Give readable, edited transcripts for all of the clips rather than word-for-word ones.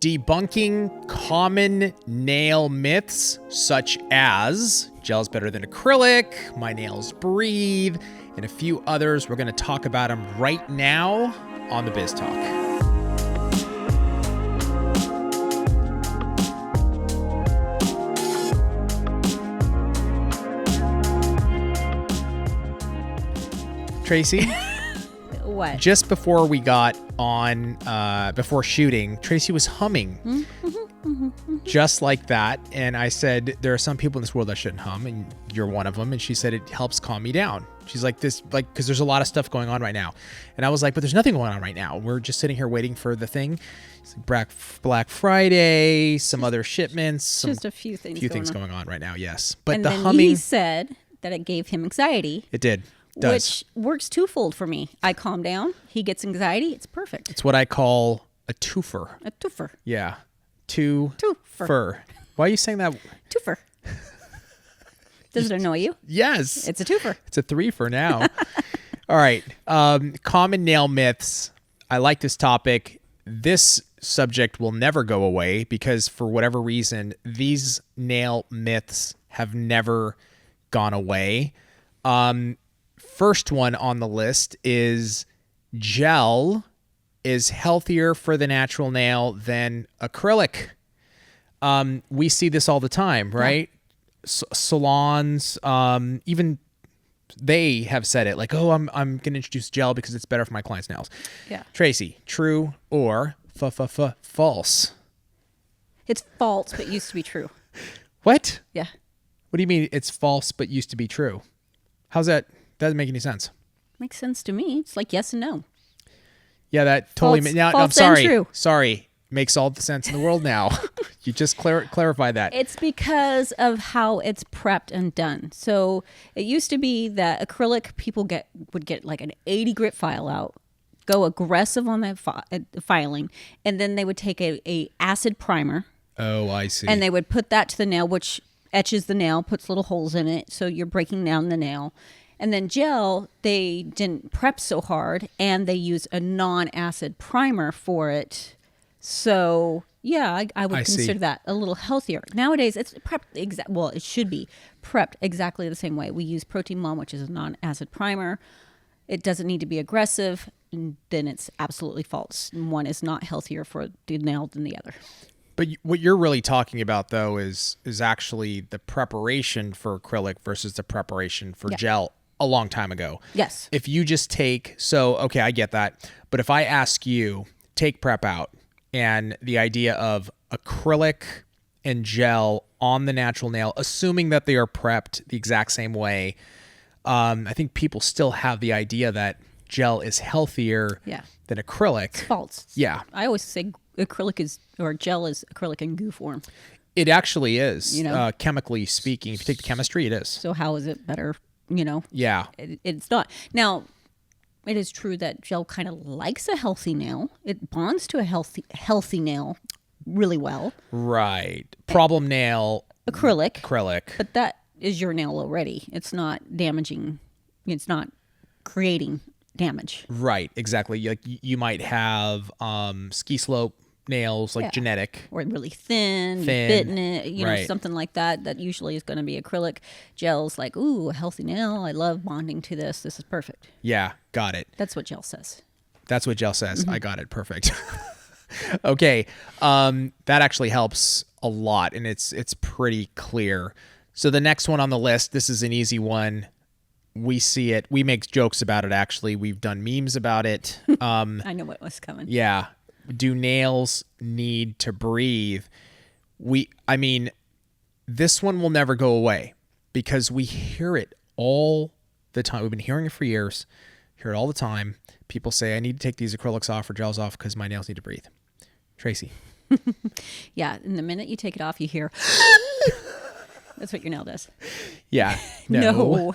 Debunking common nail myths such as gel's better than acrylic, my nails breathe, and a few others. We're going to talk about them right now on the Biz Talk. Tracy? What? Just before we got on, before shooting, Tracy was humming just like that. And I said, there are some people in this world that shouldn't hum, and you're one of them. And she said, it helps calm me down. She's like, because there's a lot of stuff going on right now. And I was like, but there's nothing going on right now. We're just sitting here waiting for the thing. It's like Black Friday, some other shipments. Just a few things going on right now, yes. But and the then humming. he said that it gave him anxiety. It did. Which works toofold for me. I calm down. He gets anxiety. It's perfect. It's what I call a twofer. A twofer. Yeah. Twofer. Why are you saying that? Twofer. Does it annoy you? Yes. It's a twofer. It's a threefer now. All right. Common nail myths. I like this topic. This subject will never go away because for whatever reason, these nail myths have never gone away. First one on the list is gel is healthier for the natural nail than acrylic. We see this all the time, right? Yeah. Salons, even they have said it like, oh, I'm going to introduce gel because it's better for my clients' nails. Yeah. Tracy, true or false? It's false, but used to be true. What? Yeah. What do you mean it's false, but used to be true? How's that? Doesn't make any sense. Makes sense to me. It's like yes and no. Yeah, that totally. False I'm sorry. and true. Sorry. Makes all the sense in the world now. You just clarify that. It's because of how it's prepped and done. So it used to be that acrylic people would get like an 80 grit file out, go aggressive on that filing, and then they would take a acid primer. Oh, I see. And they would put that to the nail, which etches the nail, puts little holes in it, so you're breaking down the nail. And then gel, they didn't prep so hard, and they use a non-acid primer for it. So, yeah, I would consider that a little healthier. Nowadays, it's prepped it should be prepped exactly the same way. We use Protein Mom, which is a non-acid primer. It doesn't need to be aggressive, and then it's absolutely false. One is not healthier for the nail than the other. But what you're really talking about, though, is actually the preparation for acrylic versus the preparation for gel a long time ago. Yes. If you just okay, I get that. But if I ask you, take prep out, and the idea of acrylic and gel on the natural nail, assuming that they are prepped the exact same way, I think people still have the idea that gel is healthier than acrylic. It's false. Yeah. I always say gel is acrylic in goo form. It actually is, chemically speaking. If you take the chemistry, it is. So how is it better? Yeah. It's not. Now, it is true that gel kind of likes a healthy nail. It bonds to a healthy nail really well. Right. Problem nail. Acrylic. But that is your nail already. It's not damaging. It's not creating damage. Right. Exactly. Like you might have ski slope nails, like genetic, or really thin, bitten it, something like that. That usually is going to be acrylic. Gel's like, ooh, a healthy nail. I love bonding to this. This is perfect. Yeah, got it. That's what gel says. Mm-hmm. I got it. Perfect. Okay, that actually helps a lot, and it's pretty clear. So the next one on the list, this is an easy one. We see it. We make jokes about it. Actually, we've done memes about it. I know what was coming. Yeah. Do nails need to breathe? This one will never go away because we hear it all the time. We've been hearing it for years. Hear it all the time. People say, I need to take these acrylics off or gels off because my nails need to breathe. Tracy. Yeah. And the minute you take it off, you hear, that's what your nail does. Yeah. No.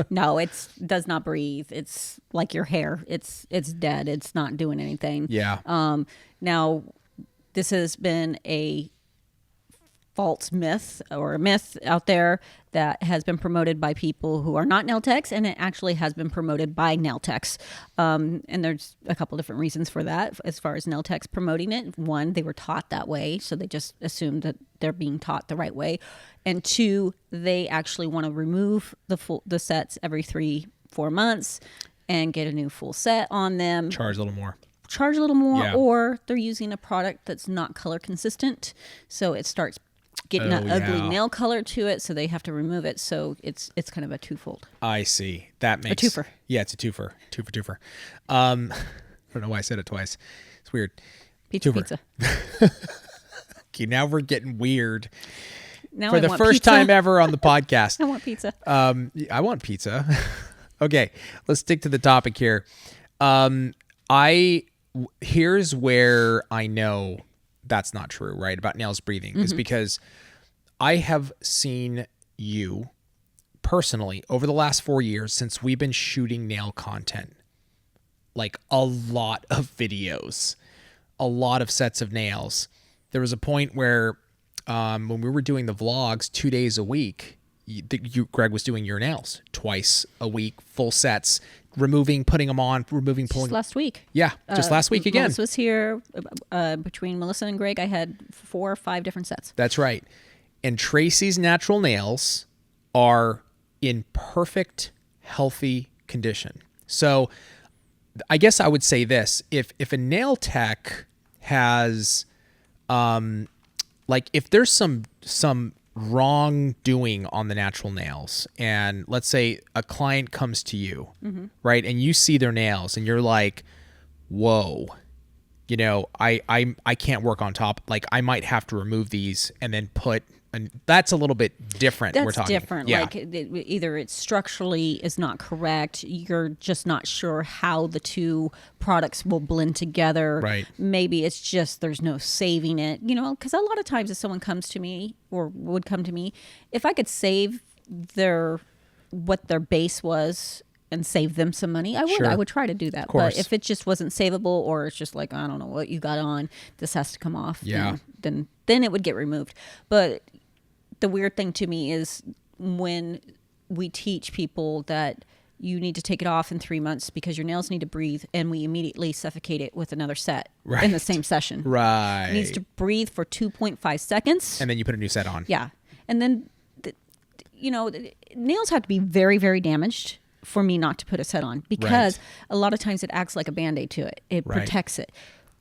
No, it does not breathe. It's like your hair. It's dead. It's not doing anything. Yeah. Now, this has been a false myth or a myth out there that has been promoted by people who are not nail techs, and it actually has been promoted by nail techs. And there's a couple different reasons for that as far as nail techs promoting it. One, they were taught that way, so they just assumed that they're being taught the right way. And two, they actually want to remove the sets every 3-4 months and get a new full set on them. Charge a little more, yeah. Or they're using a product that's not color consistent, so it starts getting that ugly nail color to it, so they have to remove it. So it's kind of a twofold. I see. That makes a twofer. Yeah, it's a twofer. Twofer. I don't know why I said it twice. It's weird. Pizza. Okay, now we're getting weird. Now For I the want first pizza. time ever on the podcast. I want pizza. I want pizza. Okay, let's stick to the topic here. Here's where I know that's not true, right? About nails breathing is because I have seen you personally over the last 4 years since we've been shooting nail content, like a lot of videos, a lot of sets of nails. There was a point where when we were doing the vlogs 2 days a week, Greg was doing your nails twice a week, full sets, removing, putting them on, removing, pulling. Just last week. Yeah, just last week again. Melissa was here. Between Melissa and Greg, I had 4 or 5 different sets. That's right. And Tracey's natural nails are in perfect, healthy condition. So I guess I would say this. If a nail tech has, if there's some wrongdoing on the natural nails, and let's say a client comes to you, right, and you see their nails and you're like, whoa, I can't work on top, like I might have to remove these and then put, and that's a little bit different. That's we're talking different. Yeah. Like either it's structurally is not correct, you're just not sure how the two products will blend together. Right. Maybe it's just there's no saving it, because a lot of times if someone comes to me or would come to me, if I could save what their base was and save them some money, I would. Sure. I would try to do that. course. But if it just wasn't savable, or it's just like, I don't know what you got on, this has to come off. Yeah. Then it would get removed. But the weird thing to me is when we teach people that you need to take it off in 3 months because your nails need to breathe, and we immediately suffocate it with another set in the same session. Right. It needs to breathe for 2.5 seconds. And then you put a new set on. Yeah. And then, nails have to be very, very damaged for me not to put a set on, because a lot of times it acts like a Band-Aid to it. It protects it.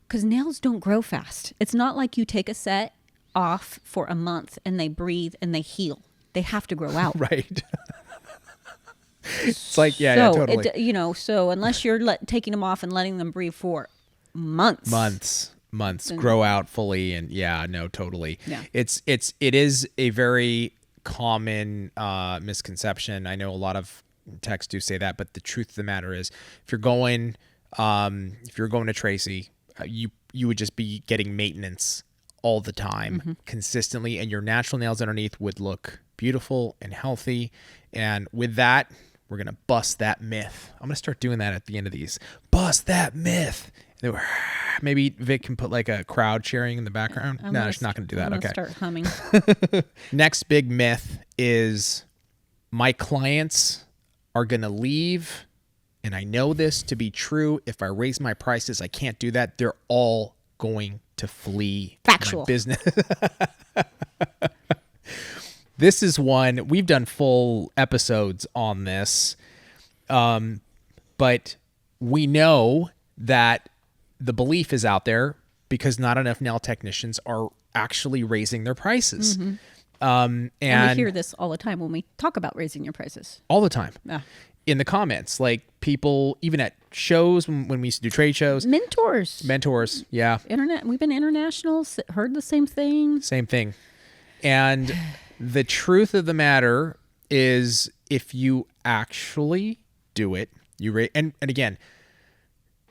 Because nails don't grow fast. It's not like you take a set off for a month and they breathe and they heal. They have to grow out. Right. It's like, yeah, totally. So unless you're taking them off and letting them breathe for months, grow out fully. And yeah, no, totally. Yeah. It is a very common misconception. I know a lot of techs do say that, but the truth of the matter is, if you're going to Tracey, you would just be getting maintenance all the time, consistently, and your natural nails underneath would look beautiful and healthy. And with that, we're going to bust that myth. I'm going to start doing that at the end of these. Bust that myth. Maybe Vic can put like a crowd cheering in the background. No, she's not going to do that. Okay. Start humming. Next big myth is my clients are going to leave, and I know this to be true. If I raise my prices, I can't do that. They're all going to flee Factual. my business. This is one, we've done full episodes on this, but we know that the belief is out there because not enough nail technicians are actually raising their prices. And we hear this all the time when we talk about raising your prices. All the time. Yeah. In the comments, like people, even at shows, when we used to do trade shows. Mentors, yeah. We've been international, heard the same thing. Same thing. And the truth of the matter is, if you actually do it, and again,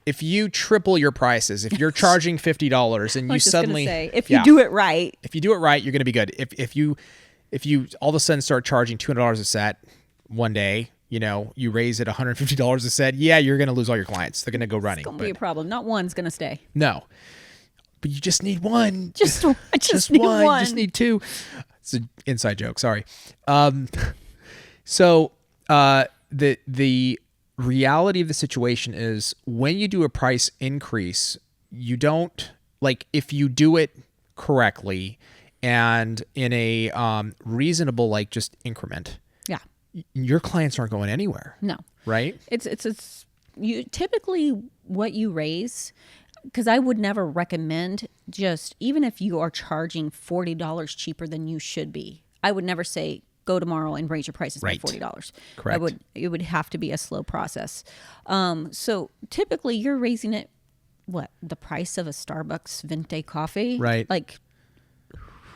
if you triple your prices, if you're charging $50 and you suddenly if you do it right, you're going to be good. If you all of a sudden start charging $200 a set one day, you raise it $150 a set, you're going to lose all your clients. They're going to go running. It's going to be a problem. Not one's going to stay. No. but you just need one. I just need one. You just need two. It's an inside joke. Sorry. So the reality of the situation is when you do a price increase, you don't, like, if you do it correctly and in a reasonable, like, just increment, Yeah. your clients aren't going anywhere. No. Right? It's you typically what you raise, because I would never recommend, just even if you are charging $40 cheaper than you should be, I would never say go tomorrow and raise your prices by $40. Correct. It would have to be a slow process. So typically you're raising it, what, the price of a Starbucks Venti coffee? Right. Like,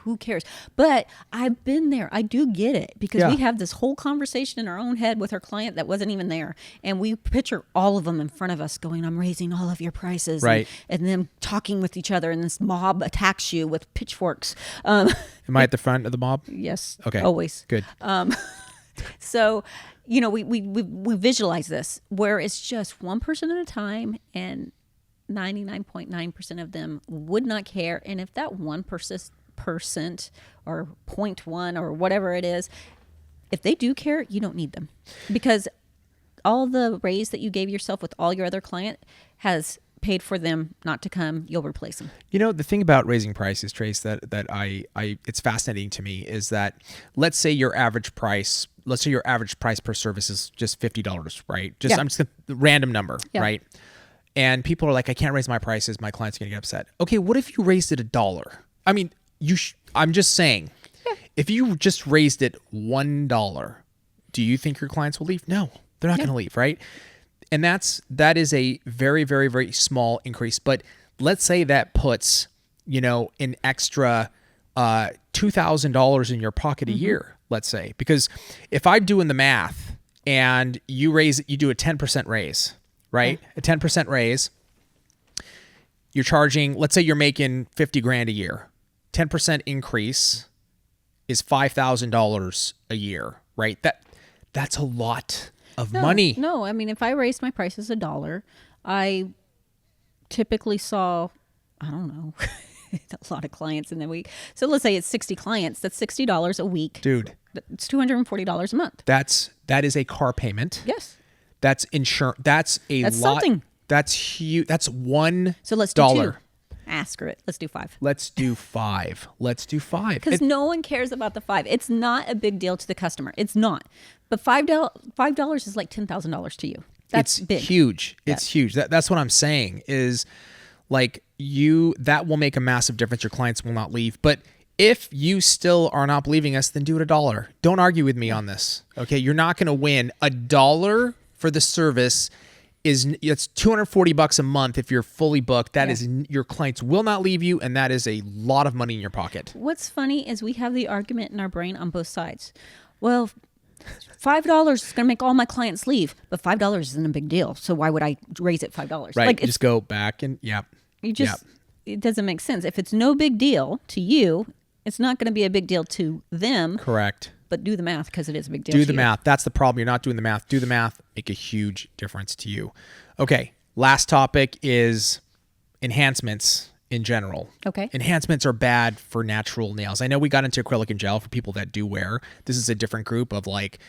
who cares? But I've been there. I do get it, because we have this whole conversation in our own head with our client that wasn't even there. And we picture all of them in front of us going, I'm raising all of your prices. Right. And them talking with each other, and this mob attacks you with pitchforks. Am I at the front of the mob? Yes. Okay. Always. Good. So, we visualize this where it's just one person at a time, and 99.9% of them would not care. And if that 1% or 0.1 or whatever it is, if they do care, you don't need them, because all the raise that you gave yourself with all your other client has paid for them not to come. You'll replace them. The thing about raising prices, Trace, that I it's fascinating to me is that let's say your average price per service is just $50, right? I'm just a random number, right? And people are like, I can't raise my prices. My client's going to get upset. Okay, what if you raised it $1? I mean, I'm just saying, if you just raised it $1, do you think your clients will leave? No, they're not going to leave, right? And that is a very, very, very small increase. But let's say that puts, an extra $2,000 in your pocket a year, let's say. Because if I'm doing the math and you do a 10% raise, right? A 10% raise, you're charging, let's say you're making $50,000 a year. 10% increase is $5,000 a year, right? That's a lot of money. No, I mean, if I raised my prices $1, I typically saw, I don't know, a lot of clients in the week. So let's say it's 60 clients. That's $60 a week. Dude. It's $240 a month. That is a car payment. Yes. That's insurance. That's lot. Something. That's huge. That's $1. So let's do $2. Ask it. Let's do 5. Let's do 5. Because no one cares about the 5. It's not a big deal to the customer. It's not. But $5 is like $10,000 to you. That's big. Huge. It's huge. That's what I'm saying is, like, that will make a massive difference. Your clients will not leave. But if you still are not believing us, then do it $1. Don't argue with me on this. Okay, you're not going to win. $1 for the service it's $240 a month if you're fully booked. That is, your clients will not leave you, and that is a lot of money in your pocket. What's funny is we have the argument in our brain on both sides. Well, $5 is going to make all my clients leave, but $5 isn't a big deal. So why would I raise it $5? Right. Like, just go back and it doesn't make sense. If it's no big deal to you, it's not going to be a big deal to them. Correct. But do the math, because it is a big deal. Do the math. That's the problem. You're not doing the math. Do the math. Make a huge difference to you. Okay. Last topic is enhancements in general. Okay. Enhancements are bad for natural nails. I know we got into acrylic and gel for people that do wear. This is a different group of like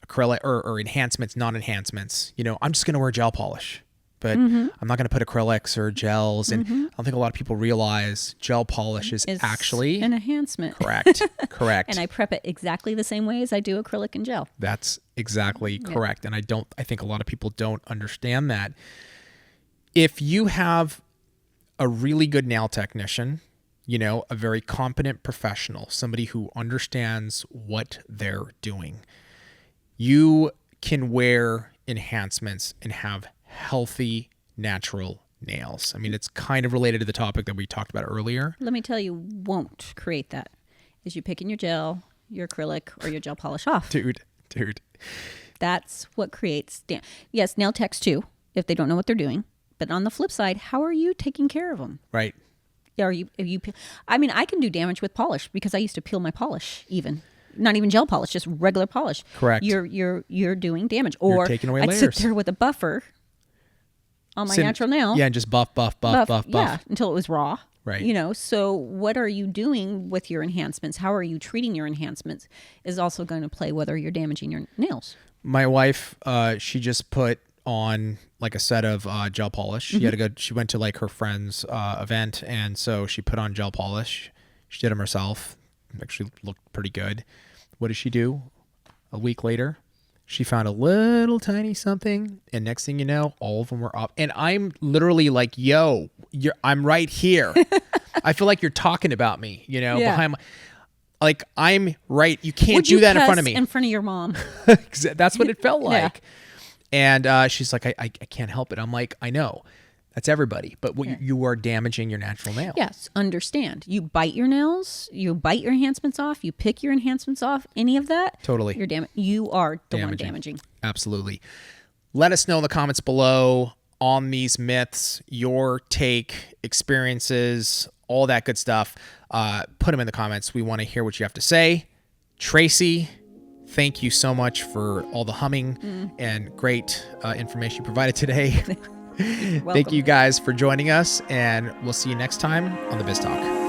acrylic or enhancements, non-enhancements. I'm just going to wear gel polish. But I'm not going to put acrylics or gels. And I don't think a lot of people realize gel polish is actually an enhancement. Correct. And I prep it exactly the same way as I do acrylic and gel. That's exactly correct. And I think a lot of people don't understand that. If you have a really good nail technician, a very competent professional, somebody who understands what they're doing, you can wear enhancements and have healthy, natural nails. I mean, it's kind of related to the topic that we talked about earlier. Let me tell you, won't create that is you picking your gel, your acrylic, or your gel polish off. Dude. That's what creates yes, nail techs too, if they don't know what they're doing. But on the flip side, how are you taking care of them? Right. I mean, I can do damage with polish because I used to peel my polish even. Not even gel polish, just regular polish. Correct. You're doing damage. Or you're taking away I'd layers. sit there with a buffer on my natural nail. Yeah, and just buff. Yeah, until it was raw. Right. You know, so what are you doing with your enhancements? How are you treating your enhancements is also going to play whether you're damaging your nails. My wife, she just put on like a set of gel polish. She had to go. She went to like her friend's event, and so she put on gel polish. She did them herself. Actually looked pretty good. What did she do? A week later, she found a little tiny something, and next thing you know, all of them were up. And I'm literally like, "Yo, I'm right here." I feel like you're talking about me, you know, behind my. Like, I'm right. You can't do that in front of me. In front of your mom. That's what it felt like. And she's like, I can't help it. I'm like, I know. That's everybody. But you are damaging your natural nail. Yes, understand. You bite your nails, you bite your enhancements off, you pick your enhancements off, any of that. Totally. You are the one damaging. Absolutely. Let us know in the comments below on these myths, your take, experiences, all that good stuff. Put them in the comments. We want to hear what you have to say. Tracey, thank you so much for all the humming and great information you provided today. Thank you guys for joining us, and we'll see you next time on the Biz Talk.